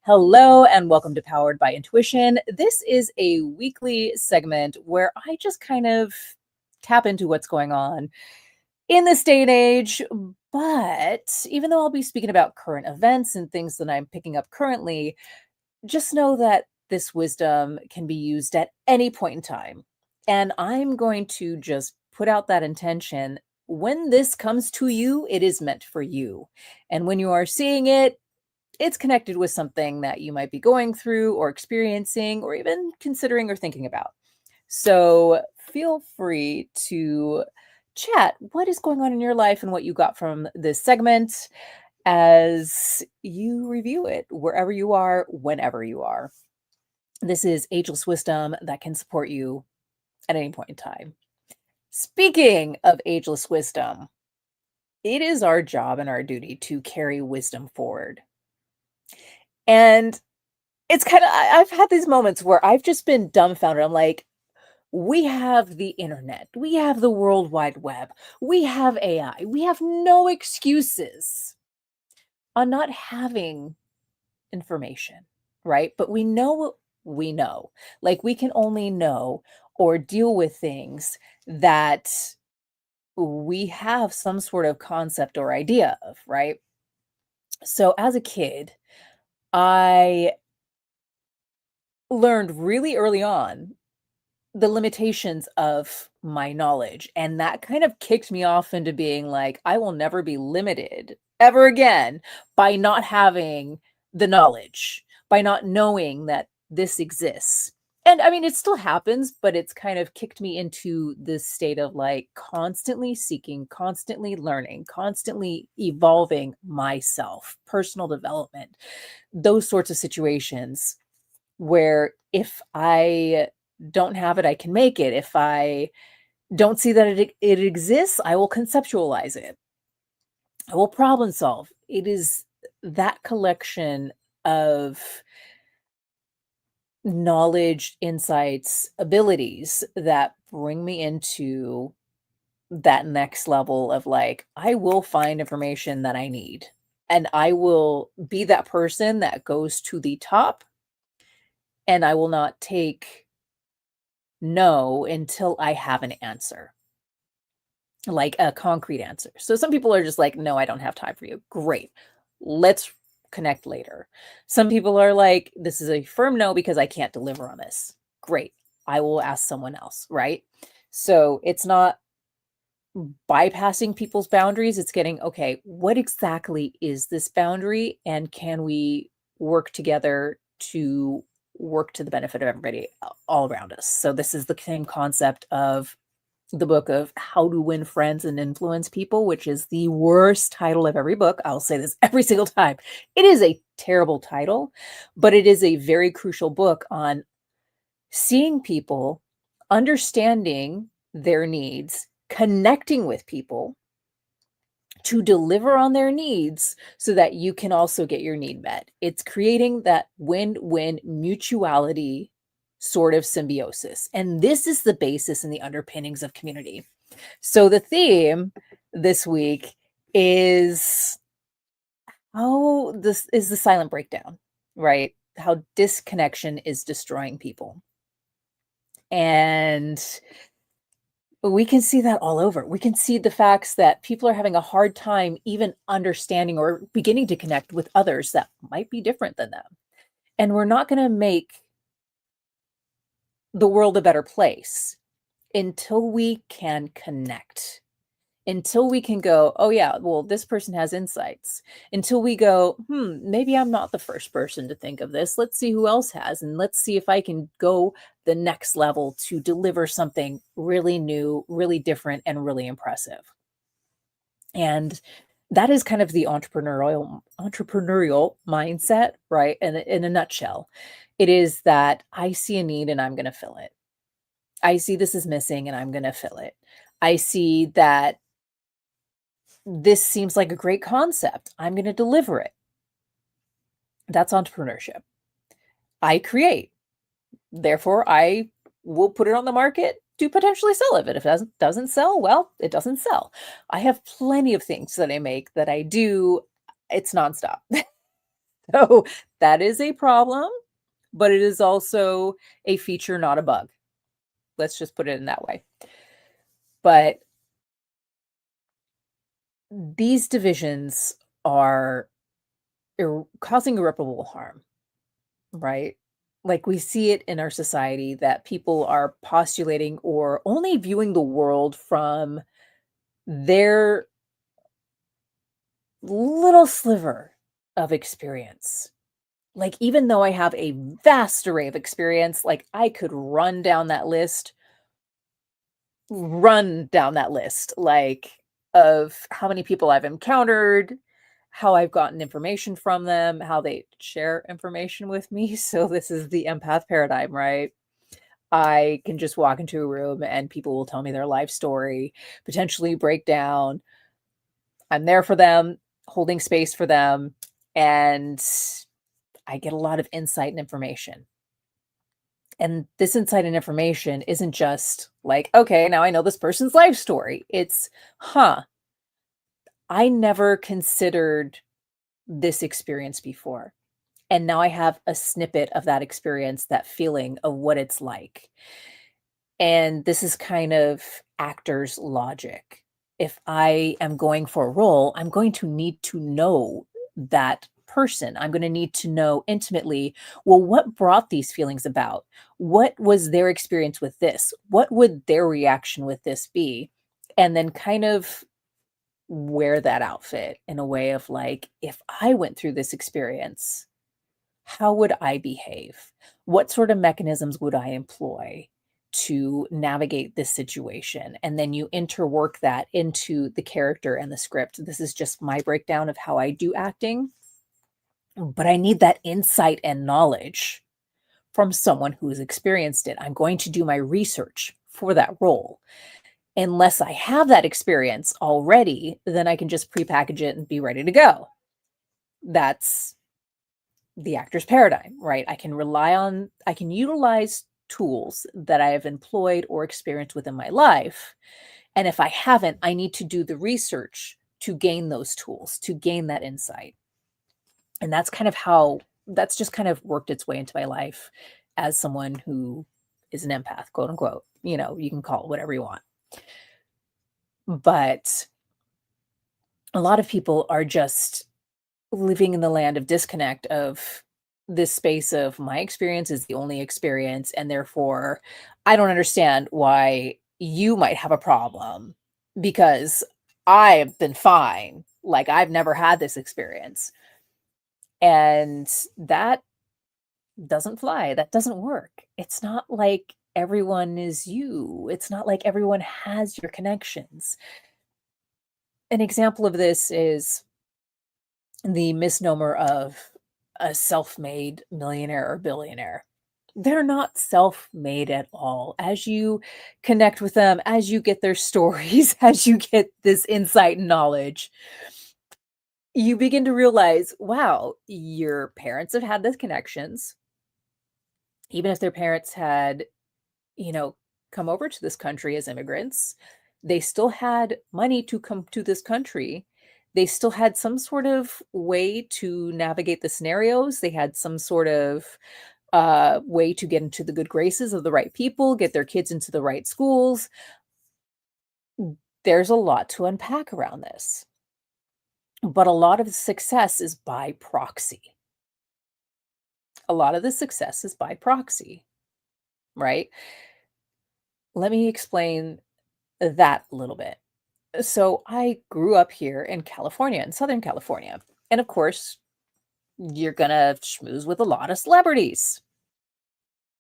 Hello and welcome to Powered by Intuition. This is a weekly segment where I just kind of tap into what's going on in this day and age. But even though I'll be speaking about current events and things that I'm picking up currently, just know that this wisdom can be used at any point in time. And I'm going to just put out that intention. When this comes to you, it is meant for you. And when you are seeing it, it's connected with something that you might be going through or experiencing or even considering or thinking about. So feel free to chat what is going on in your life and what you got from this segment as you review it wherever you are, whenever you are. This is ageless wisdom that can support you at any point in time. Speaking of ageless wisdom, it is our job and our duty to carry wisdom forward. And it's kind of, I've had these moments where I've just been dumbfounded. I'm like, we have the internet, we have the World Wide Web, we have AI, we have no excuses on not having information, right? But we know what we know. Like we can only know or deal with things that we have some sort of concept or idea of, right? So as a kid, I learned really early on the limitations of my knowledge. And that kind of kicked me off into being like, I will never be limited ever again by not having the knowledge, by not knowing that this exists. And I mean, it still happens, but it's kind of kicked me into this state of like constantly seeking, constantly learning, constantly evolving myself, personal development, those sorts of situations where if I don't have it, I can make it. If I don't see that it exists, I will conceptualize it. I will problem solve. It is that collection of knowledge, insights, abilities that bring me into that next level of like, I will find information that I need. And I will be that person that goes to the top, and I will not take no until I have an answer, like a concrete answer. So some people are just like, no, I don't have time for you. Great. Let's connect later. Some people are like, this is a firm no because I can't deliver on this. Great. I will ask someone else, right? So it's not bypassing people's boundaries. It's getting, okay, what exactly is this boundary? And can we work together to work to the benefit of everybody all around us? So this is the same concept of the book of How to Win Friends and Influence People, which is the worst title of every book. I'll say this every single time. It is a terrible title, but it is a very crucial book on seeing people, understanding their needs, connecting with people to deliver on their needs so that you can also get your need met. It's creating that win-win mutuality sort of symbiosis. And this is the basis and the underpinnings of community. So the theme this week is how this is the silent breakdown, right? How disconnection is destroying people. And we can see that all over. We can see the facts that people are having a hard time even understanding or beginning to connect with others that might be different than them. And we're not going to make the world a better place until we can connect, until we can go, oh yeah, well, this person has insights, until we go, maybe I'm not the first person to think of this. Let's see who else has, and let's see if I can go the next level to deliver something really new, really different, and really impressive. And that is kind of the entrepreneurial mindset, right? And in a nutshell, it is that I see a need and I'm going to fill it. I see this is missing and I'm going to fill it. I see that this seems like a great concept. I'm going to deliver it. That's entrepreneurship. I create. Therefore, I will put it on the market to potentially sell it. If it doesn't sell, well, it doesn't sell. I have plenty of things that I make that I do. It's nonstop. So that is a problem, but it is also a feature, not a bug. Let's just put it in that way. But these divisions are causing irreparable harm, right? Like we see it in our society that people are postulating or only viewing the world from their little sliver of experience. Like, even though I have a vast array of experience, like I could run down that list, like of how many people I've encountered, how I've gotten information from them, how they share information with me. So this is the empath paradigm, right? I can just walk into a room and people will tell me their life story, potentially break down. I'm there for them, holding space for them, and I get a lot of insight and information. And this insight and information isn't just like, okay, now I know this person's life story. It's, huh, I never considered this experience before. And now I have a snippet of that experience, that feeling of what it's like. And this is kind of actor's logic. If I am going for a role, I'm going to need to know that person. I'm going to need to know intimately, well, what brought these feelings about? What was their experience with this? What would their reaction with this be? And then kind of wear that outfit in a way of like, if I went through this experience, how would I behave? What sort of mechanisms would I employ to navigate this situation? And then you interwork that into the character and the script. This is just my breakdown of how I do acting, but I need that insight and knowledge from someone who's experienced it. I'm going to do my research for that role. Unless I have that experience already, then I can just prepackage it and be ready to go. That's the actor's paradigm, right? I can utilize tools that I have employed or experienced within my life. And if I haven't, I need to do the research to gain those tools, to gain that insight. And that's just kind of worked its way into my life as someone who is an empath, quote unquote. You can call it whatever you want. But a lot of people are just living in the land of disconnect, of this space of my experience is the only experience, and therefore I don't understand why you might have a problem because I've been fine. Like I've never had this experience. And that doesn't fly. That doesn't work. It's not like everyone is you. It's not like everyone has your connections. An example of this is the misnomer of a self-made millionaire or billionaire. They're not self-made at all. As you connect with them, as you get their stories, as you get this insight and knowledge, you begin to realize, wow, your parents have had those connections. Even if their parents had, you know, come over to this country as immigrants, they still had money to come to this country. They still had some sort of way to navigate the scenarios. They had some sort of way to get into the good graces of the right people, get their kids into the right schools. There's a lot to unpack around this. But a lot of the success is by proxy. A lot of the success is by proxy, right? Let me explain that a little bit. So I grew up here in California, in Southern California. And of course, you're going to schmooze with a lot of celebrities.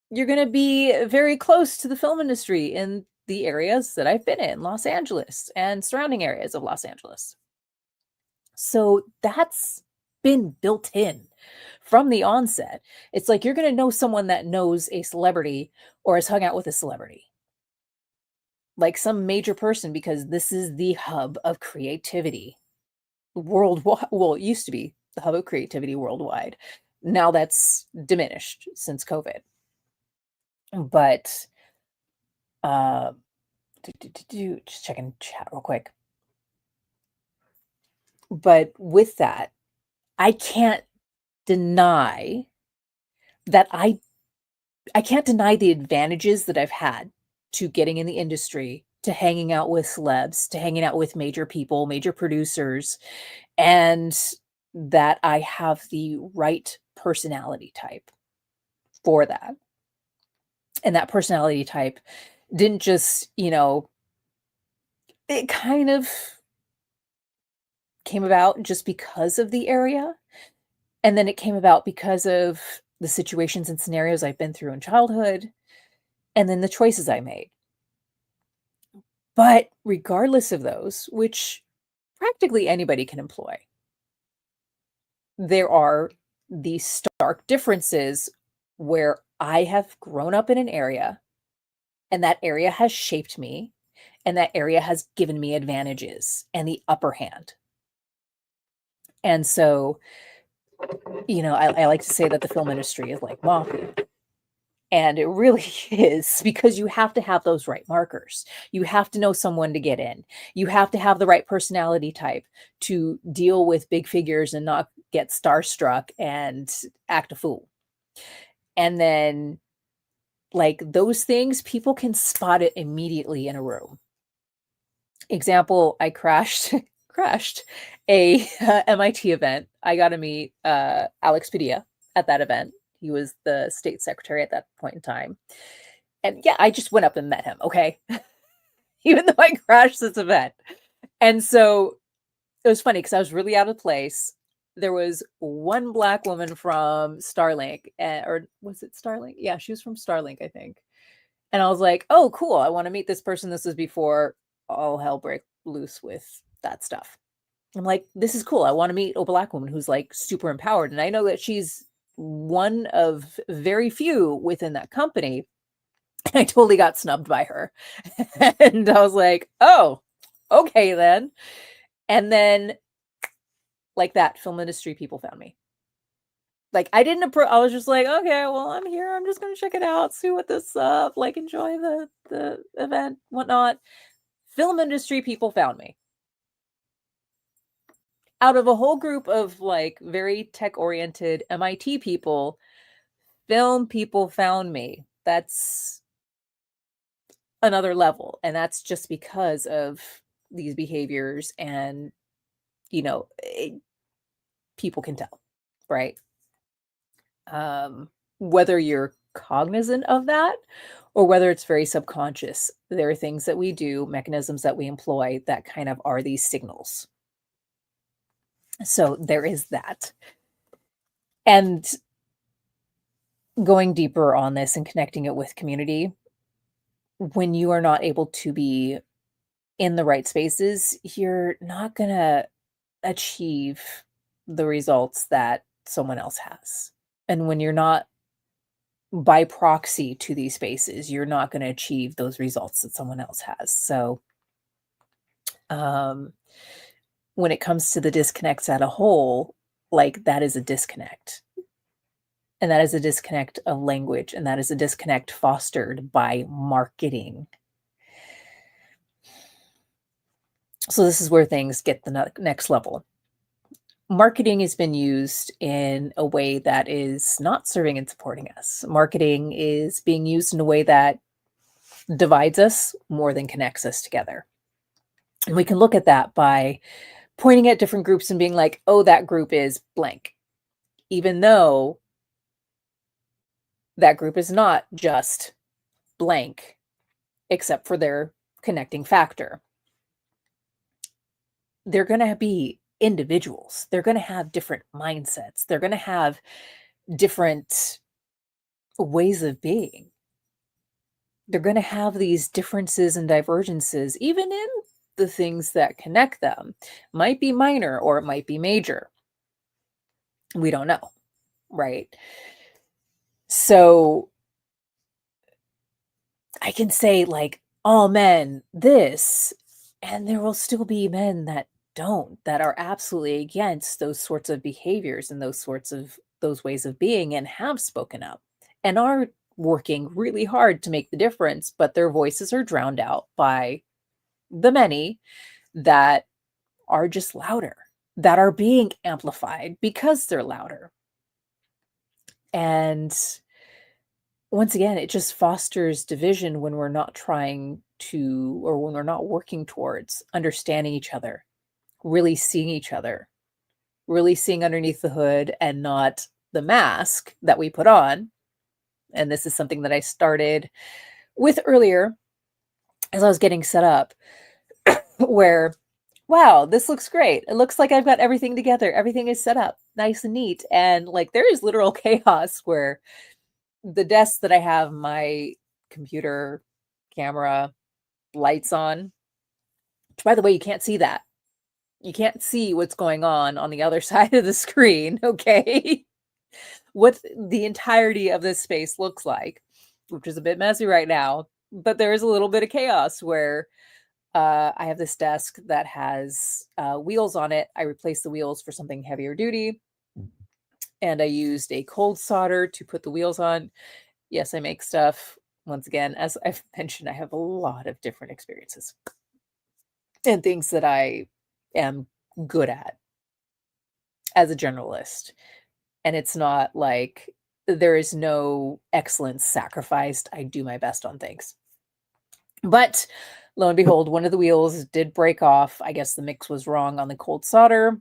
You're going to be very close to the film industry in the areas that I've been in, Los Angeles and surrounding areas of Los Angeles. So that's been built in from the onset. It's like you're going to know someone that knows a celebrity or has hung out with a celebrity, like some major person, because this is the hub of creativity worldwide. Well, it used to be the hub of creativity worldwide. Now that's diminished since COVID. But uh, just checking chat real quick. But with that, I can't deny that I can't deny the advantages that I've had to getting in the industry, to hanging out with celebs, to hanging out with major people, major producers, and that I have the right personality type for that. And that personality type didn't just, it kind of came about just because of the area. And then it came about because of the situations and scenarios I've been through in childhood, and then the choices I made. But regardless of those, which practically anybody can employ, there are these stark differences where I have grown up in an area, and that area has shaped me, and that area has given me advantages and the upper hand. And so, I like to say that the film industry is like mafia. And it really is, because you have to have those right markers. You have to know someone to get in. You have to have the right personality type to deal with big figures and not get starstruck and act a fool. And then, like, those things, people can spot it immediately in a room. Example, I crashed a MIT event. I got to meet Alex Padilla at that event. He was the state secretary at that point in time. And yeah, I just went up and met him, okay? Even though I crashed this event. And so it was funny because I was really out of place. There was one Black woman from Starlink, or was it Starlink? Yeah, she was from Starlink, I think. And I was like, oh, cool. I want to meet this person. This is before all hell break loose with that stuff. I'm like, this is cool. I want to meet a Black woman who's like super empowered. And I know that she's one of very few within that company. I totally got snubbed by her. And I was like, oh, okay then. And then, like that, film industry people found me. Like, I was just like, okay, well, I'm here. I'm just going to check it out, see what this, like, enjoy the event, whatnot. Film industry people found me. Out of a whole group of, like, very tech-oriented MIT people, film people found me. That's another level. And that's just because of these behaviors, and, people can tell, right? Whether you're cognizant of that or whether it's very subconscious, there are things that we do, mechanisms that we employ that kind of are these signals. So there is that. And going deeper on this and connecting it with community, when you are not able to be in the right spaces, you're not going to achieve the results that someone else has. And when you're not by proxy to these spaces, you're not going to achieve those results that someone else has. So, when it comes to the disconnects at a whole, like, that is a disconnect. And that is a disconnect of language, and that is a disconnect fostered by marketing. So this is where things get the next level. Marketing has been used in a way that is not serving and supporting us. Marketing is being used in a way that divides us more than connects us together. And we can look at that by pointing at different groups and being like, oh, that group is blank, even though that group is not just blank, except for their connecting factor. They're going to be individuals. They're going to have different mindsets. They're going to have different ways of being. They're going to have these differences and divergences, even in the things that connect them. Might be minor or it might be major. We don't know, right? So I can say, like, all men this, and there will still be men that don't, that are absolutely against those sorts of behaviors and those ways of being, and have spoken up and are working really hard to make the difference, but their voices are drowned out by the many that are just louder, that are being amplified because they're louder. And once again, it just fosters division when we're not trying to, or when we're not working towards understanding each other, really seeing each other, really seeing underneath the hood and not the mask that we put on. And this is something that I started with earlier as I was getting set up, where, wow, this looks great. It looks like I've got everything together. Everything is set up nice and neat. And like there is literal chaos where the desk that I have my computer, camera, lights on, which by the way, you can't see that. You can't see what's going on the other side of the screen, okay? What the entirety of this space looks like, which is a bit messy right now, but there is a little bit of chaos where I have this desk that has wheels on it. I replaced the wheels for something heavier duty, and I used a cold solder to put the wheels on. Yes, I make stuff. Once again, as I've mentioned, I have a lot of different experiences and things that I am good at as a generalist. And it's not like there is no excellence sacrificed. I do my best on things. But lo and behold, one of the wheels did break off. I guess the mix was wrong on the cold solder.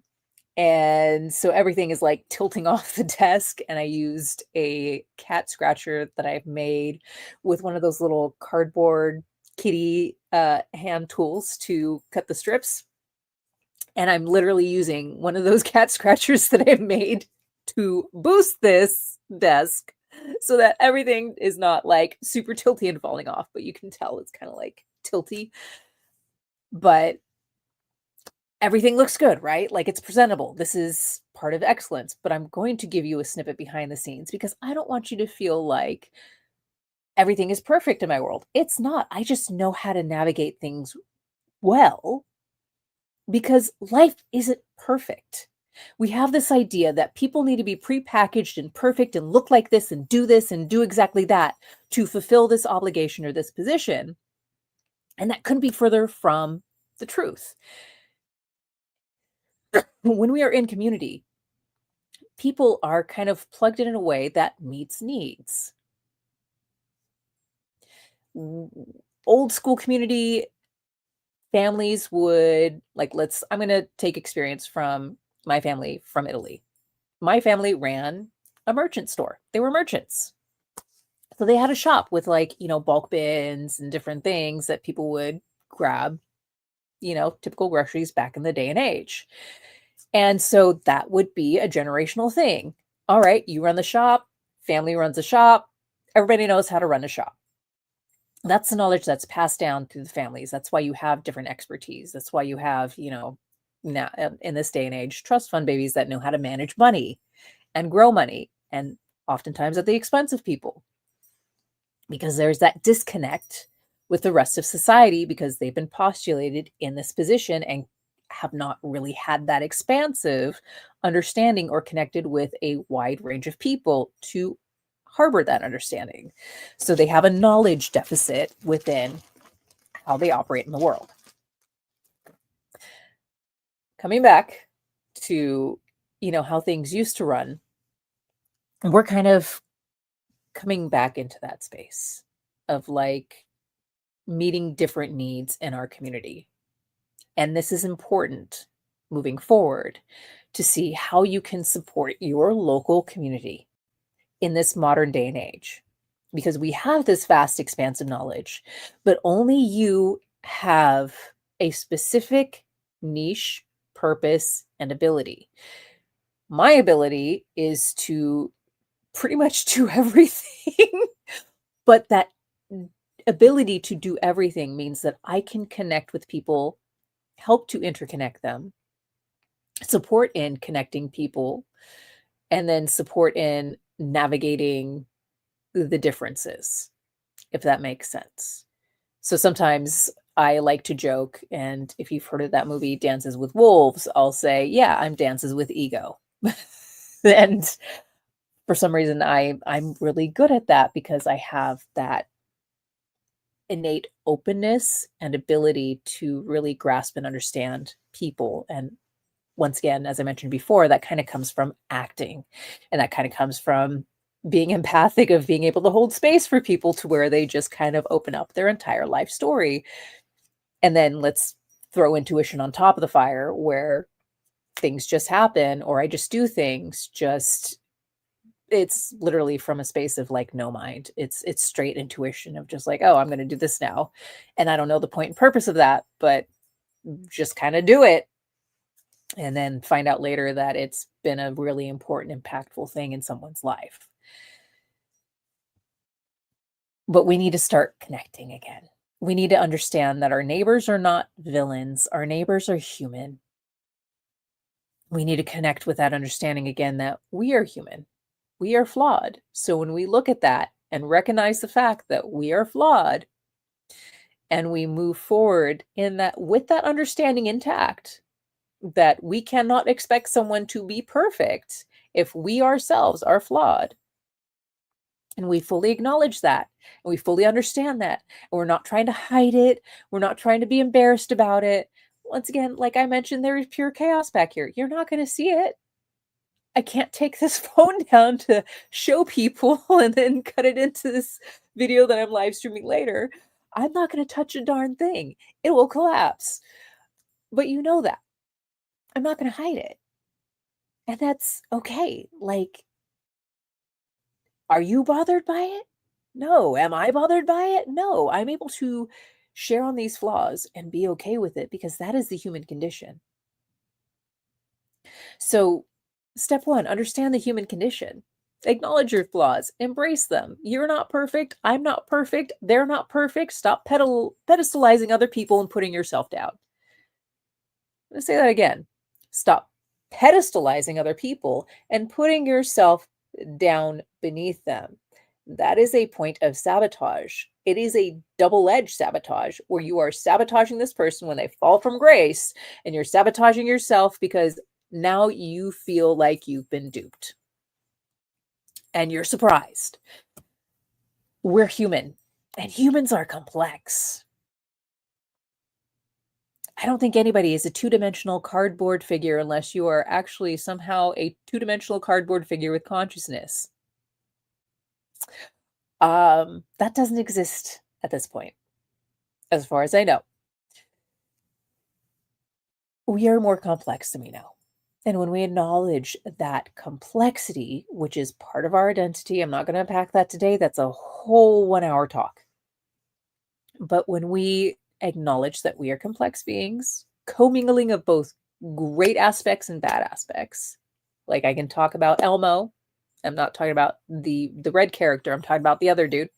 And so everything is like tilting off the desk. And I used a cat scratcher that I've made with one of those little cardboard kitty hand tools to cut the strips. And I'm literally using one of those cat scratchers that I've made to boost this desk so that everything is not like super tilty and falling off, but you can tell it's kind of like tilty. But everything looks good, right? Like it's presentable. This is part of excellence, but I'm going to give you a snippet behind the scenes because I don't want you to feel like everything is perfect in my world. It's not. I just know how to navigate things well because life isn't perfect. We have this idea that people need to be prepackaged and perfect and look like this and do exactly that to fulfill this obligation or this position. And that couldn't be further from the truth. When we are in community, people are kind of plugged in a way that meets needs. Old school community families would like, I'm going to take experience from my family from Italy. My family ran a merchant store. They were merchants. So they had a shop with like, bulk bins and different things that people would grab, typical groceries back in the day and age. And so that would be a generational thing. All right, you run the shop, family runs the shop, everybody knows how to run a shop. That's the knowledge that's passed down through the families. That's why you have different expertise. That's why you have, now in this day and age, trust fund babies that know how to manage money and grow money, and oftentimes at the expense of people. Because there's that disconnect with the rest of society because they've been postulated in this position and have not really had that expansive understanding or connected with a wide range of people to harbor that understanding. So they have a knowledge deficit within how they operate in the world. Coming back to, how things used to run, we're kind of coming back into that space of like meeting different needs in our community. And this is important moving forward to see how you can support your local community in this modern day and age. Because we have this vast, expansive knowledge, but only you have a specific niche, purpose, and ability. My ability is to pretty much do everything, but that ability to do everything means that I can connect with people, help to interconnect them, support in connecting people, and then support in navigating the differences, if that makes sense. So sometimes I like to joke, and if you've heard of that movie Dances with Wolves, I'll say, yeah, I'm Dances with Ego. And for some reason, I'm really good at that because I have that innate openness and ability to really grasp and understand people. And once again, as I mentioned before, that kind of comes from acting, and that kind of comes from being empathic, of being able to hold space for people to where they just kind of open up their entire life story. And then let's throw intuition on top of the fire, where things just happen, or I just do things just, it's literally from a space of like no mind. It's straight intuition of just like, oh, I'm going to do this now. And I don't know the point and purpose of that, but just kind of do it. And then find out later that it's been a really important, impactful thing in someone's life. But we need to start connecting again. We need to understand that our neighbors are not villains. Our neighbors are human. We need to connect with that understanding again, that we are human. We are flawed. So when we look at that and recognize the fact that we are flawed, and we move forward in that with that understanding intact, that we cannot expect someone to be perfect if we ourselves are flawed. And we fully acknowledge that, and we fully understand that. And we're not trying to hide it. We're not trying to be embarrassed about it. Once again, like I mentioned, there is pure chaos back here. You're not going to see it. I can't take this phone down to show people and then cut it into this video that I'm live streaming later. I'm not going to touch a darn thing. It will collapse. But you know that. I'm not going to hide it. And that's okay. Like, are you bothered by it? No. Am I bothered by it? No. I'm able to share on these flaws and be okay with it, because that is the human condition. So, step one, understand the human condition. Acknowledge your flaws, embrace them. You're not perfect. I'm not perfect. They're not perfect. Stop pedestalizing other people and putting yourself down. I'm going to say that again. Stop pedestalizing other people and putting yourself down beneath them. That is a point of sabotage. It is a double-edged sabotage, where you are sabotaging this person when they fall from grace, and you're sabotaging yourself because now you feel like you've been duped. And you're surprised. We're human, and humans are complex. I don't think anybody is a two-dimensional cardboard figure unless you are actually somehow a two-dimensional cardboard figure with consciousness. That doesn't exist at this point, as far as I know. We are more complex than we know. And when we acknowledge that complexity, which is part of our identity, I'm not going to unpack that today. That's a whole 1 hour talk. But when we acknowledge that we are complex beings, commingling of both great aspects and bad aspects, like I can talk about Elmo. I'm not talking about the red character. I'm talking about the other dude.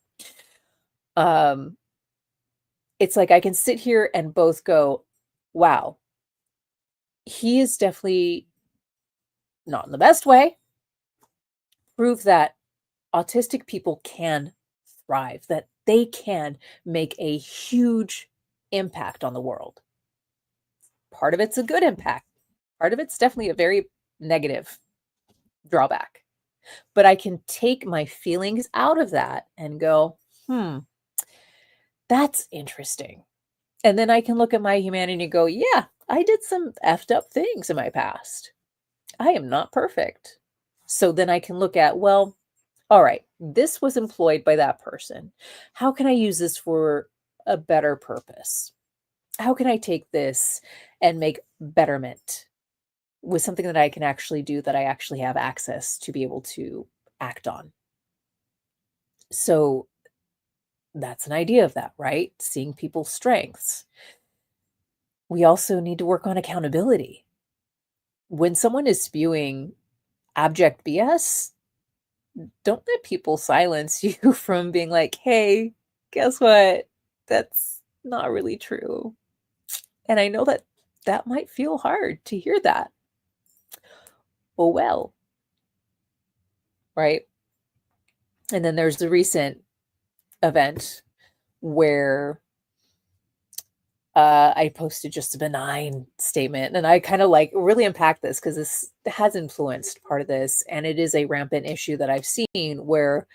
It's like I can sit here and both go, wow, he is definitely not in the best way. Prove that autistic people can thrive, that they can make a huge impact on the world. Part of it's a good impact. Part of it's definitely a very negative drawback. But I can take my feelings out of that and go, that's interesting. And then I can look at my humanity and go, yeah, I did some effed up things in my past. I am not perfect. So then I can look at, well, all right, this was employed by that person. How can I use this for a better purpose? How can I take this and make betterment with something that I can actually do, that I actually have access to be able to act on? So that's an idea of that, right? Seeing people's strengths. We also need to work on accountability. When someone is spewing abject BS, don't let people silence you from being like, hey, guess what? That's not really true. And I know that that might feel hard to hear that. Oh, well. Right? And then there's the recent event where I posted just a benign statement, and I kind of like really unpack this because this has influenced part of this, and it is a rampant issue that I've seen where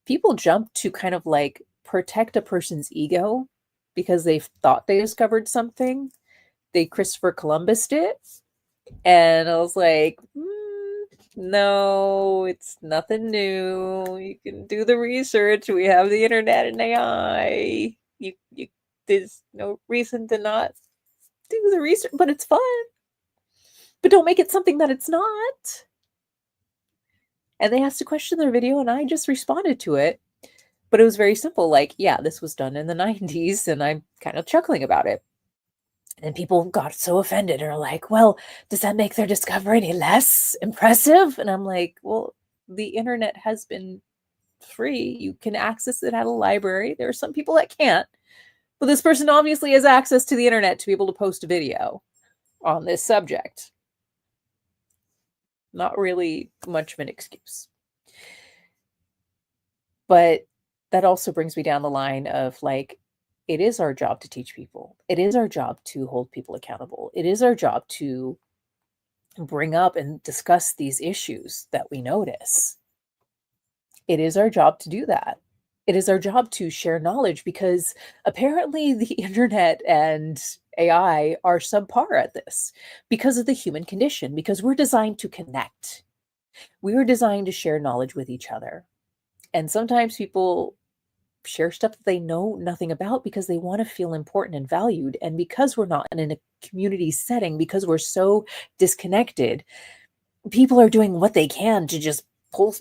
people jump to kind of like protect a person's ego because they thought they discovered something. They Christopher Columbused it, and I was like, No, it's nothing new. You can do the research. We have the internet and AI. There's no reason to not do the research, but it's fun. But don't make it something that it's not. And they asked a question in their video, and I just responded to it. But it was very simple. Like, yeah, this was done in the 90s, and I'm kind of chuckling about it. And people got so offended or like, well, does that make their discovery any less impressive? And I'm like, well, the internet has been free. You can access it at a library. There are some people that can't. But this person obviously has access to the internet to be able to post a video on this subject. Not really much of an excuse. But that also brings me down the line of like, it is our job to teach people. It is our job to hold people accountable. It is our job to bring up and discuss these issues that we notice. It is our job to do that. It is our job to share knowledge because apparently the internet and AI are subpar at this because of the human condition, because we're designed to connect. We were designed to share knowledge with each other. And sometimes people share stuff that they know nothing about because they want to feel important and valued. And because we're not in a community setting, because we're so disconnected, people are doing what they can to just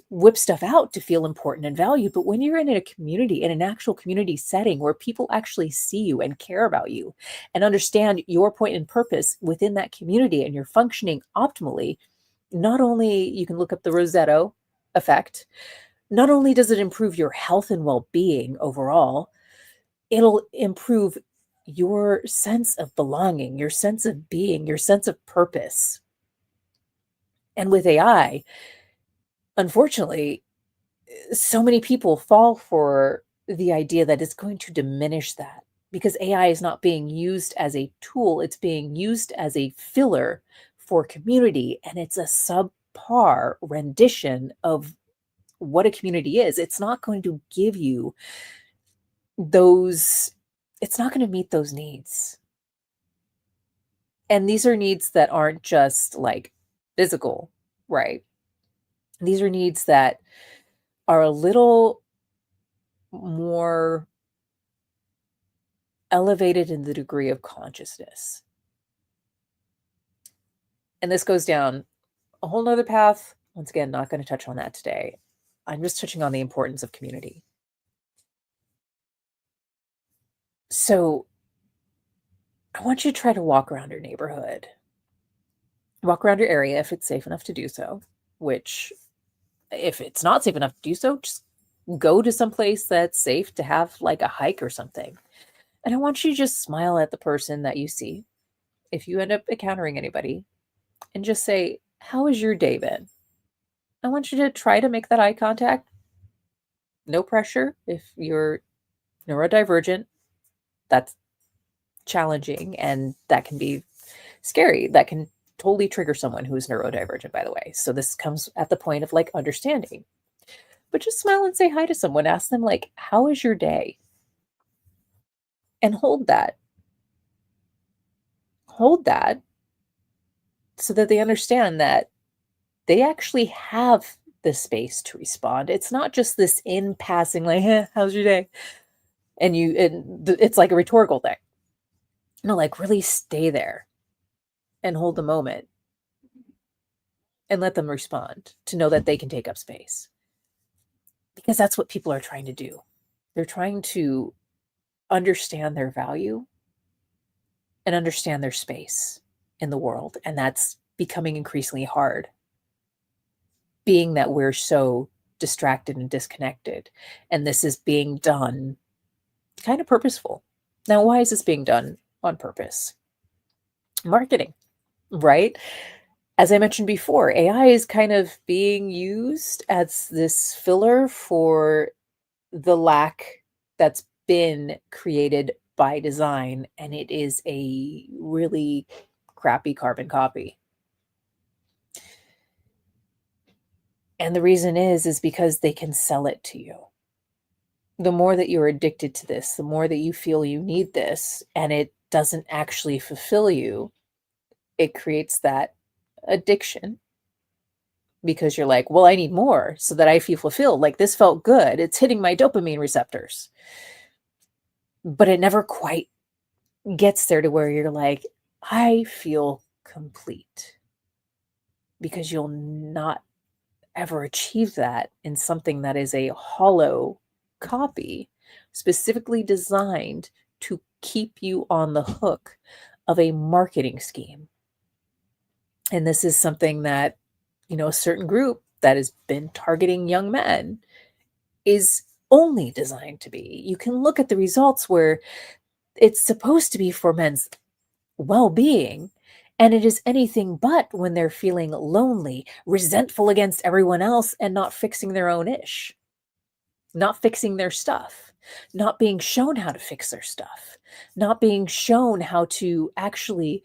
whip stuff out to feel important and valued. But when you're in a community, in an actual community setting where people actually see you and care about you and understand your point and purpose within that community and you're functioning optimally, not only you can look up the Rossetto effect, not only does it improve your health and well-being overall, it'll improve your sense of belonging, your sense of being, your sense of purpose. And with AI, unfortunately, so many people fall for the idea that it's going to diminish that because AI is not being used as a tool, it's being used as a filler for community, and it's a subpar rendition of what a community is. It's not going to give you those, it's not going to meet those needs. And these are needs that aren't just like physical, right? These are needs that are a little more elevated in the degree of consciousness. And this goes down a whole nother path. Once again, not going to touch on that today. I'm just touching on the importance of community. So I want you to try to walk around your neighborhood. Walk around your area if it's safe enough to do so, which if it's not safe enough to do so, just go to some place that's safe to have like a hike or something. And I want you to just smile at the person that you see. If you end up encountering anybody, and just say, how has your day been? I want you to try to make that eye contact. No pressure. If you're neurodivergent, that's challenging and that can be scary. That can totally trigger someone who is neurodivergent, by the way. So this comes at the point of like understanding. But just smile and say hi to someone. Ask them like, how is your day? And hold that. Hold that so that they understand that they actually have the space to respond. It's not just this in passing, like, how's your day? And it's like a rhetorical thing. No, like really stay there and hold the moment and let them respond to know that they can take up space. Because that's what people are trying to do. They're trying to understand their value and understand their space in the world. And that's becoming increasingly hard, being that we're so distracted and disconnected. And this is being done kind of purposeful. Now, why is this being done on purpose? Marketing, right? As I mentioned before, AI is kind of being used as this filler for the lack that's been created by design, and it is a really crappy carbon copy. And the reason is because they can sell it to you. The more that you're addicted to this, the more that you feel you need this, and it doesn't actually fulfill you, it creates that addiction. because you're like, well, I need more so that I feel fulfilled. Like this felt good. It's hitting my dopamine receptors. But it never quite gets there to where you're like, I feel complete, because you'll not ever achieve that in something that is a hollow copy, specifically designed to keep you on the hook of a marketing scheme. And this is something that, a certain group that has been targeting young men is only designed to be. You can look at the results where it's supposed to be for men's well-being, and it is anything but when they're feeling lonely, resentful against everyone else, and not fixing their own ish, not fixing their stuff, not being shown how to fix their stuff, not being shown how to actually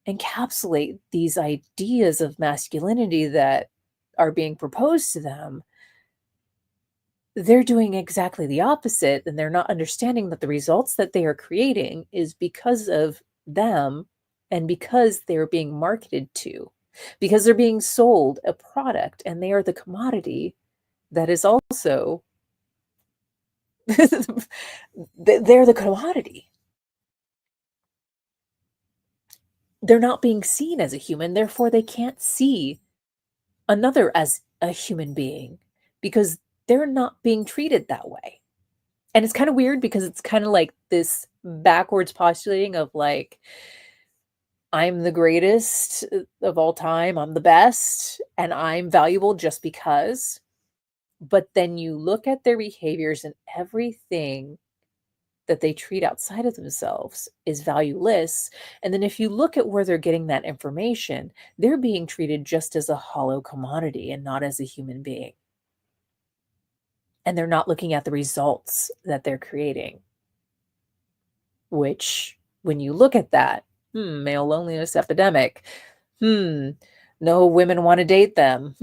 encapsulate these ideas of masculinity that are being proposed to them. They're doing exactly the opposite, and they're not understanding that the results that they are creating is because of them, and because they're being marketed to, because they're being sold a product, and they are the commodity that is also they're the commodity. They're not being seen as a human, therefore they can't see another as a human being, because they're not being treated that way. And it's kind of weird, because it's kind of like this backwards postulating of like, I'm the greatest of all time, I'm the best, and I'm valuable just because. But then you look at their behaviors, and everything that they treat outside of themselves is valueless. And then if you look at where they're getting that information, they're being treated just as a hollow commodity and not as a human being. And they're not looking at the results that they're creating, which, when you look at that, male loneliness epidemic, no women want to date them.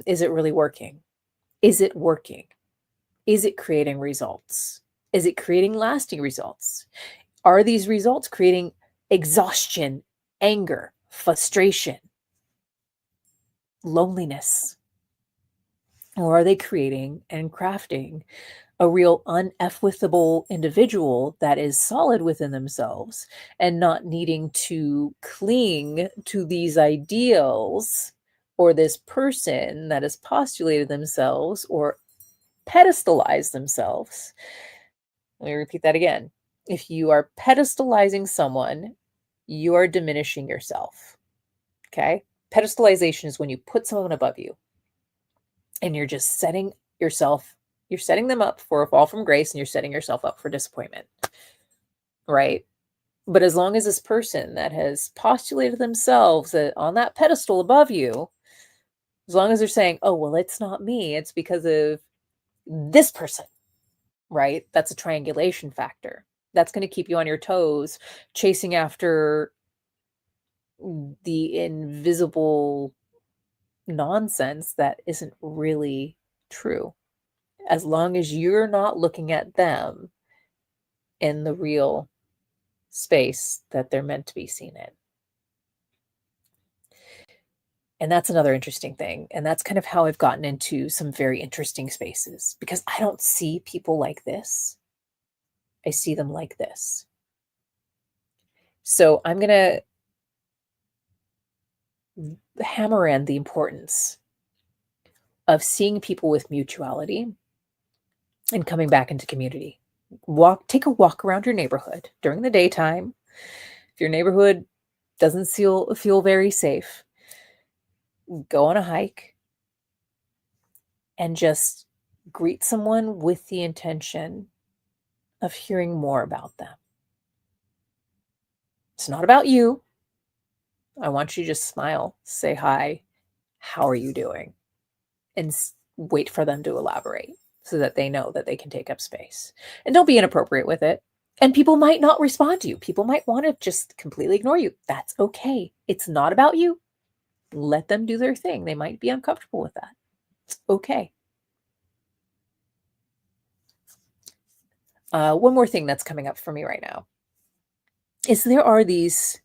Is it really working? Is it working? Is it creating results? Is it creating lasting results? Are these results creating exhaustion, anger, frustration, loneliness? Or are they creating and crafting a real uneffable individual that is solid within themselves and not needing to cling to these ideals or this person that has postulated themselves or pedestalized themselves? Let me repeat that again. If you are pedestalizing someone, you are diminishing yourself. Okay? Pedestalization is when you put someone above you and you're just setting yourself, you're setting them up for a fall from grace, and you're setting yourself up for disappointment. Right? But as long as this person that has postulated themselves on that pedestal above you, as long as they're saying, oh, well, it's not me, it's because of this person, right? That's a triangulation factor. That's going to keep you on your toes, chasing after the invisible nonsense that isn't really true, as long as you're not looking at them in the real space that they're meant to be seen in. And that's another interesting thing. And that's kind of how I've gotten into some very interesting spaces, because I don't see people like this. I see them like this. So I'm going to hammer in the importance of seeing people with mutuality and coming back into community. Take a walk around your neighborhood during the daytime. If your neighborhood doesn't feel very safe, go on a hike and just greet someone with the intention of hearing more about them. It's not about you. I want you to just smile, say hi, how are you doing? And wait for them to elaborate so that they know that they can take up space. And don't be inappropriate with it. And people might not respond to you. People might want to just completely ignore you. That's okay. It's not about you. Let them do their thing. They might be uncomfortable with that. It's okay. One more thing that's coming up for me right now is there are these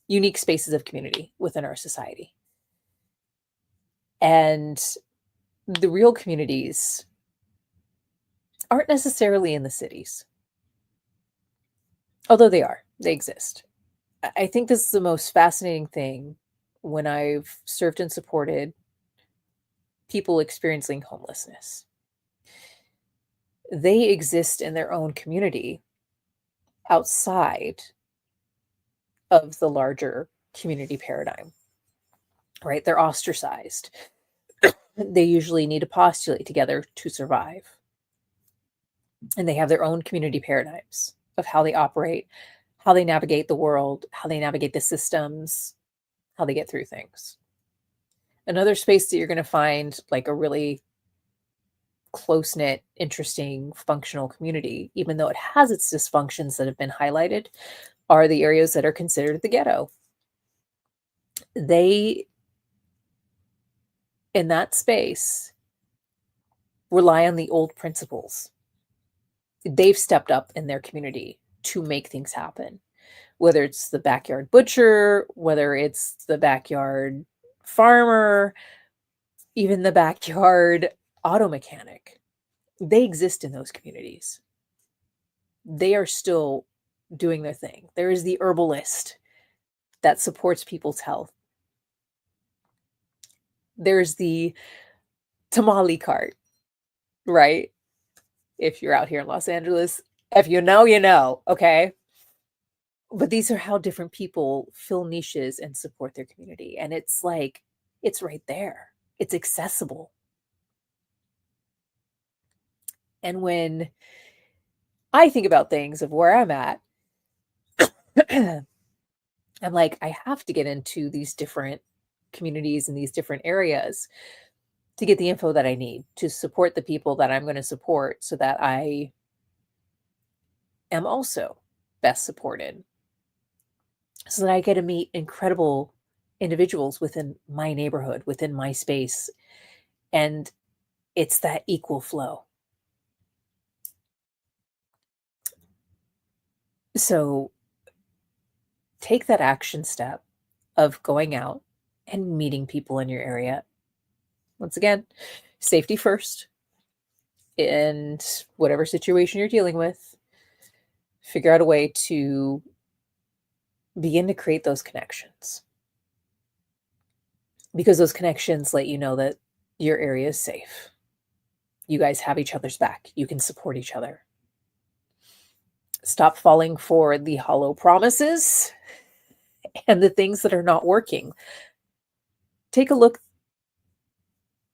unique spaces of community within our society. And the real communities aren't necessarily in the cities, although they exist. I think this is the most fascinating thing when I've served and supported people experiencing homelessness. They exist in their own community outside of the larger community paradigm, right? They're ostracized. They usually need to postulate together to survive. And they have their own community paradigms of how they operate, how they navigate the world, how they navigate the systems, how they get through things. Another space that you're going to find like a really close-knit, interesting, functional community, even though it has its dysfunctions that have been highlighted, are the areas that are considered the ghetto. They, in that space, rely on the old principles. They've stepped up in their community to make things happen, whether it's the backyard butcher, whether it's the backyard farmer, even the backyard auto mechanic. They exist in those communities. They are still doing their thing. There is the herbalist that supports people's health. There's the tamale cart, right? If you're out here in Los Angeles, if you know, you know, okay? But these are how different people fill niches and support their community. And it's like, it's right there. It's accessible. And when I think about things of where I'm at, I'm like, I have to get into these different communities and these different areas to get the info that I need to support the people that I'm going to support so that I am also best supported, so that I get to meet incredible individuals within my neighborhood, within my space. And it's that equal flow. So take that action step of going out and meeting people in your area. Once again, safety first. And whatever situation you're dealing with, figure out a way to begin to create those connections. Because those connections let you know that your area is safe. You guys have each other's back. You can support each other. Stop falling for the hollow promises and the things that are not working. Take a look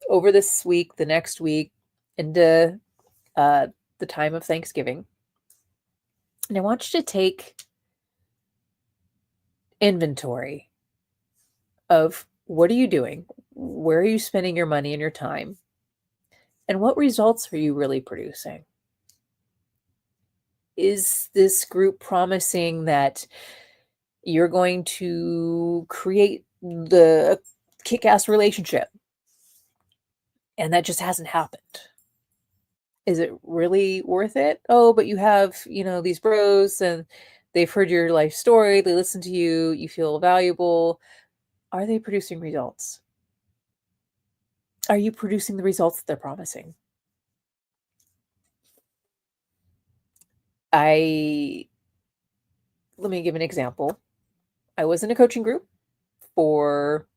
over this week, the next week, into the time of Thanksgiving. And I want you to take inventory of what are you doing? Where are you spending your money and your time? And what results are you really producing? Is this group promising that you're going to create the kick-ass relationship and that just hasn't happened? Is it really worth it? Oh, but you have, these bros and they've heard your life story, they listen to you, you feel valuable. Are they producing results? Are you producing the results that they're promising? Let me give an example. I was in a coaching group for,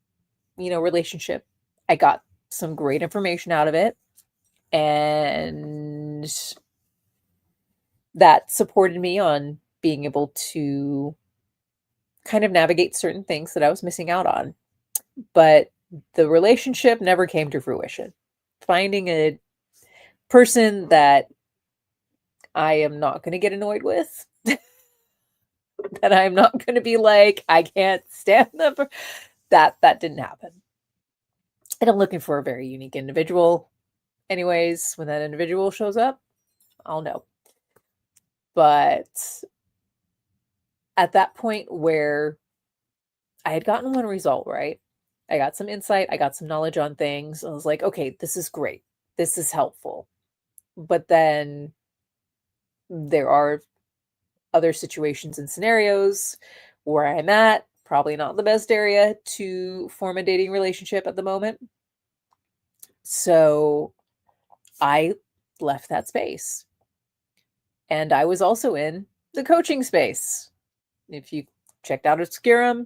relationship. I got some great information out of it, and that supported me on being able to kind of navigate certain things that I was missing out on. But the relationship never came to fruition. Finding a person that I am not going to get annoyed with, that I'm not going to be like, I can't stand them, that didn't happen. And I'm looking for a very unique individual. Anyways, when that individual shows up, I'll know. But at that point where I had gotten one result, right? I got some insight, I got some knowledge on things. I was like, okay, this is great. This is helpful. But then there are other situations and scenarios where I'm at, probably not the best area to form a dating relationship at the moment. So I left that space. And I was also in the coaching space. If you checked out Obscurum,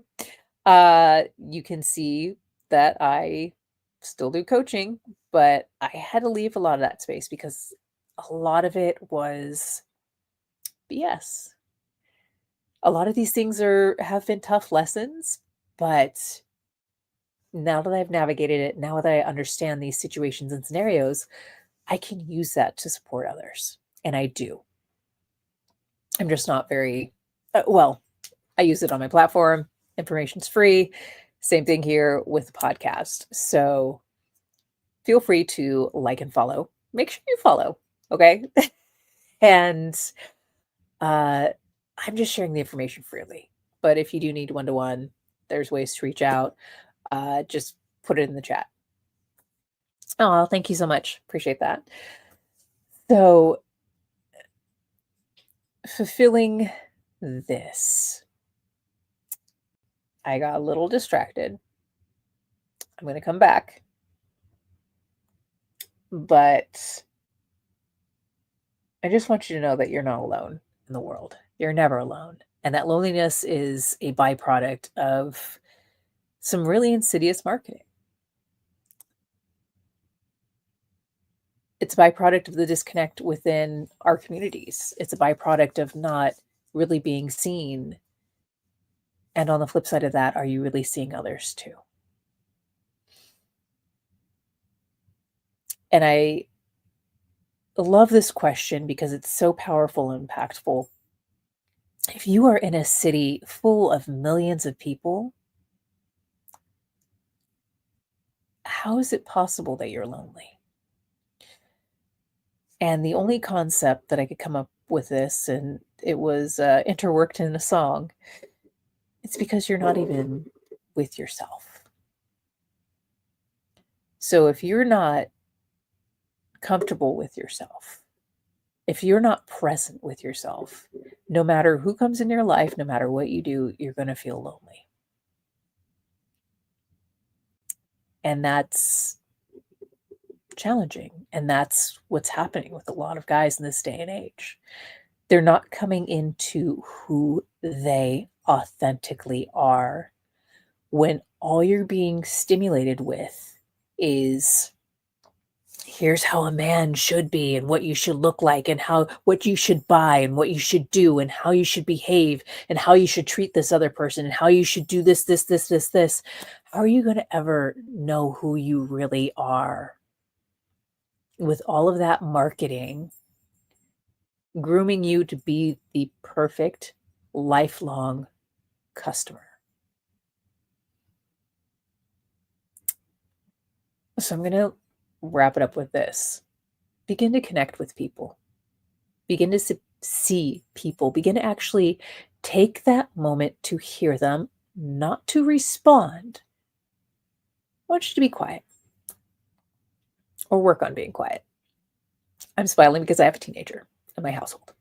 you can see that I still do coaching, but I had to leave a lot of that space because a lot of it was BS. A lot of these things have been tough lessons, but now that I've navigated it, now that I understand these situations and scenarios, I can use that to support others, and I do. I'm just not very well, I use it on my platform. Information's free. Same thing here with the podcast. So feel free to like and follow. Make sure you follow, okay? And I'm just sharing the information freely. But if you do need one-to-one, there's ways to reach out. Just put it in the chat. Oh, thank you so much. Appreciate that. So fulfilling this. I got a little distracted. I'm going to come back. But I just want you to know that you're not alone in the world. You're never alone. And that loneliness is a byproduct of some really insidious marketing. It's a byproduct of the disconnect within our communities. It's a byproduct of not really being seen. And on the flip side of that, are you really seeing others too? And I love this question because it's so powerful and impactful. If you are in a city full of millions of people, how is it possible that you're lonely? And the only concept that I could come up with this, and it was interworked in a song, it's because you're not even with yourself. So if you're not comfortable with yourself, if you're not present with yourself, no matter who comes in your life, no matter what you do, you're going to feel lonely. And that's challenging. And that's what's happening with a lot of guys in this day and age. They're not coming into who they authentically are when all you're being stimulated with is here's how a man should be and what you should look like and what you should buy and what you should do and how you should behave and how you should treat this other person and how you should do this. How are you going to ever know who you really are with all of that marketing grooming you to be the perfect lifelong customer? So I'm going to wrap it up with this. Begin to connect with people. Begin to see people. Begin to actually take that moment to hear them, not to respond. I want you to be quiet or work on being quiet. I'm smiling because I have a teenager in my household.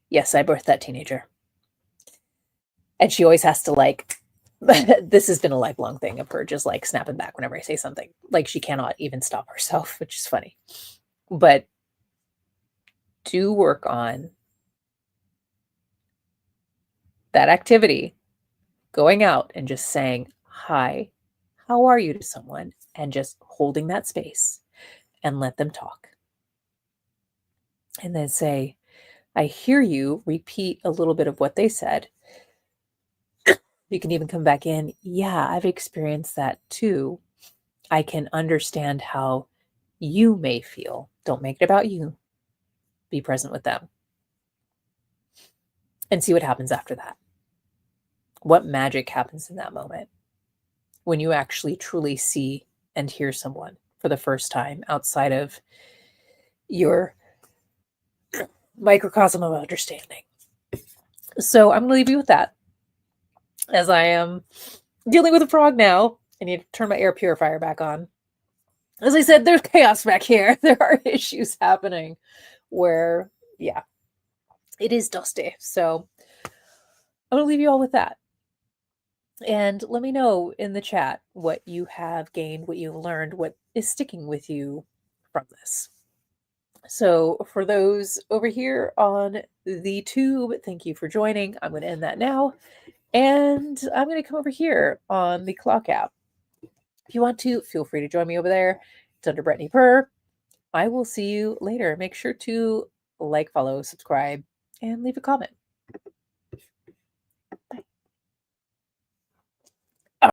Yes, I birthed that teenager. And she always has to this has been a lifelong thing of her just snapping back whenever I say something. She cannot even stop herself, which is funny. But do work on that activity, going out and just saying, hi, how are you to someone, and just holding that space and let them talk. And then say, I hear you, repeat a little bit of what they said. You can even come back in. Yeah, I've experienced that too. I can understand how you may feel. Don't make it about you. Be present with them. And see what happens after that. What magic happens in that moment when you actually truly see and hear someone for the first time outside of your microcosm of understanding. So I'm going to leave you with that. As I am dealing with a frog now, I need to turn my air purifier back on. As I said, there's chaos back here. There are issues happening where, yeah, it is dusty. So I'm going to leave you all with that. And let me know in the chat what you have gained, what you've learned, what is sticking with you from this. So for those over here on the tube, thank you for joining. I'm going to end that now. And I'm going to come over here on the clock app. If you want to, feel free to join me over there. It's under Brettney Perr. I will see you later. Make sure to like, follow, subscribe, and leave a comment.